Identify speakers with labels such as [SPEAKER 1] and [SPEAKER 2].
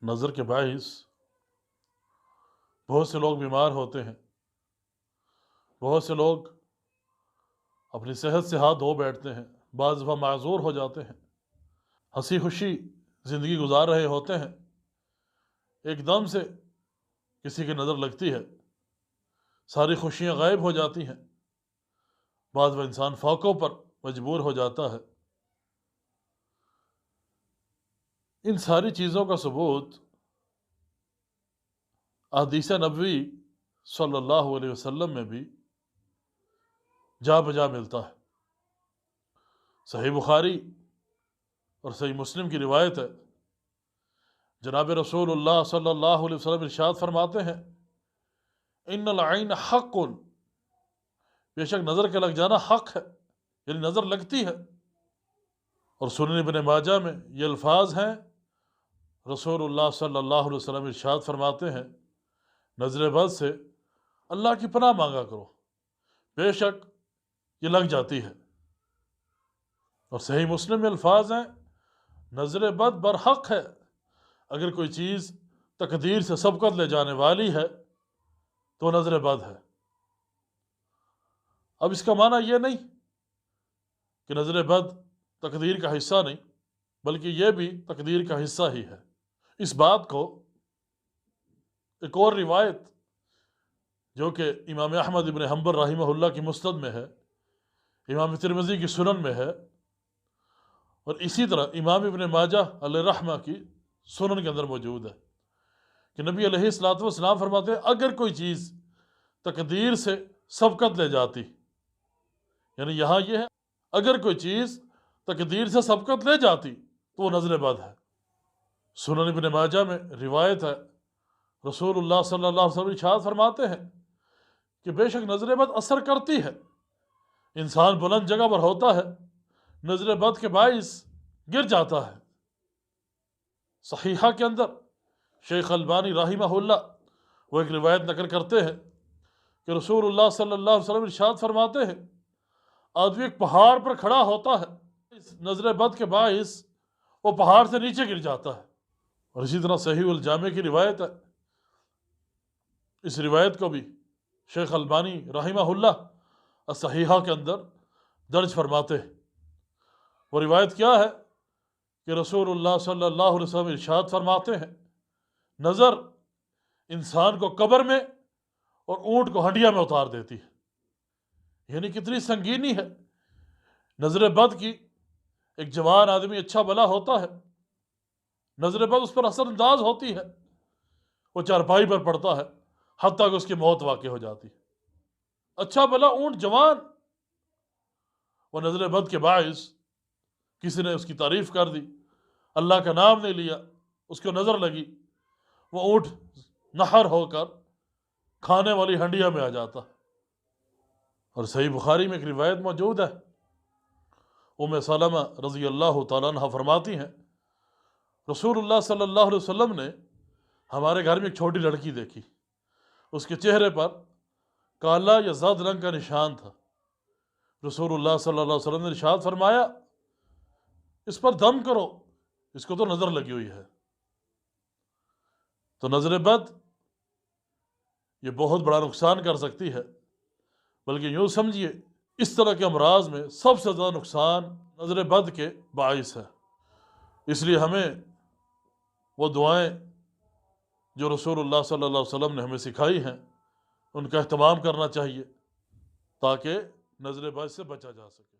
[SPEAKER 1] نظر کے باعث بہت سے لوگ بیمار ہوتے ہیں، بہت سے لوگ اپنی صحت سے ہاتھ دھو بیٹھتے ہیں، بعض دفعہ معذور ہو جاتے ہیں، ہنسی خوشی زندگی گزار رہے ہوتے ہیں، ایک دم سے کسی کی نظر لگتی ہے، ساری خوشیاں غائب ہو جاتی ہیں، بعض وہ انسان فاقوں پر مجبور ہو جاتا ہے۔ ان ساری چیزوں کا ثبوت احادیث نبوی صلی اللہ علیہ وسلم میں بھی جا بجا ملتا ہے۔ صحیح بخاری اور صحیح مسلم کی روایت ہے، جناب رسول اللہ صلی اللہ علیہ وسلم ارشاد فرماتے ہیں، ان العین حق، بے شک نظر کے لگ جانا حق ہے، یعنی نظر لگتی ہے۔ اور سنن ابن ماجہ میں یہ الفاظ ہیں، رسول اللہ صلی اللہ علیہ وسلم ارشاد فرماتے ہیں، نظر بد سے اللہ کی پناہ مانگا کرو، بے شک یہ لگ جاتی ہے۔ اور صحیح مسلم میں الفاظ ہیں، نظر بد برحق ہے، اگر کوئی چیز تقدیر سے سبقت لے جانے والی ہے تو نظر بد ہے۔ اب اس کا معنی یہ نہیں کہ نظر بد تقدیر کا حصہ نہیں، بلکہ یہ بھی تقدیر کا حصہ ہی ہے۔ اس بات کو ایک اور روایت جو کہ امام احمد ابن حنبل رحمہ اللہ کی مسند میں ہے، امام ترمذی کی سنن میں ہے، اور اسی طرح امام ابن ماجہ علیہ رحمہ کی سنن کے اندر موجود ہے کہ نبی علیہ الصلوۃ والسلام فرماتے ہیں، اگر کوئی چیز تقدیر سے سبقت لے جاتی، یعنی یہاں یہ ہے اگر کوئی چیز تقدیر سے سبقت لے جاتی تو وہ نظر بد ہے۔ سنن ابن ماجہ میں روایت ہے، رسول اللہ صلی اللہ علیہ وسلم ارشاد فرماتے ہیں کہ بے شک نظر بد اثر کرتی ہے، انسان بلند جگہ پر ہوتا ہے، نظر بد کے باعث گر جاتا ہے۔ صحیحہ کے اندر شیخ البانی رحمہ اللہ وہ ایک روایت نقل کرتے ہیں کہ رسول اللہ صلی اللہ علیہ وسلم ارشاد فرماتے ہیں، آدمی ایک پہاڑ پر کھڑا ہوتا ہے، اس نظر بد کے باعث وہ پہاڑ سے نیچے گر جاتا ہے۔ اور اسی طرح صحیح الجامع کی روایت ہے، اس روایت کو بھی شیخ البانی رحمہ اللہ الصحیحہ کے اندر درج فرماتے ہیں۔ وہ روایت کیا ہے کہ رسول اللہ صلی اللہ علیہ وسلم ارشاد فرماتے ہیں، نظر انسان کو قبر میں اور اونٹ کو ہڈیا میں اتار دیتی ہے۔ یعنی کتنی سنگینی ہے نظر بد کی۔ ایک جوان آدمی اچھا بھلا ہوتا ہے، نظر بد اس پر اثر انداز ہوتی ہے، وہ چارپائی پر پڑتا ہے حتیٰ کہ اس کی موت واقع ہو جاتی ہے۔ اچھا بھلا اونٹ جوان، وہ نظر بد کے باعث کسی نے اس کی تعریف کر دی، اللہ کا نام نہیں لیا، اس کو نظر لگی، وہ اونٹ نہر ہو کر کھانے والی ہنڈیا میں آ جاتا۔ اور صحیح بخاری میں ایک روایت موجود ہے، ام سلمہ رضی اللہ تعالیٰ عنہ فرماتی ہیں، رسول اللہ صلی اللہ علیہ وسلم نے ہمارے گھر میں ایک چھوٹی لڑکی دیکھی، اس کے چہرے پر کالا یا زرد رنگ کا نشان تھا۔ رسول اللہ صلی اللہ علیہ وسلم نے ارشاد فرمایا، اس پر دم کرو، اس کو تو نظر لگی ہوئی ہے۔ تو نظر بد یہ بہت بڑا نقصان کر سکتی ہے، بلکہ یوں سمجھیے اس طرح کے امراض میں سب سے زیادہ نقصان نظر بد کے باعث ہے۔ اس لیے ہمیں وہ دعائیں جو رسول اللہ صلی اللہ علیہ وسلم نے ہمیں سکھائی ہیں ان کا اہتمام کرنا چاہیے تاکہ نظر بد سے بچا جا سکے۔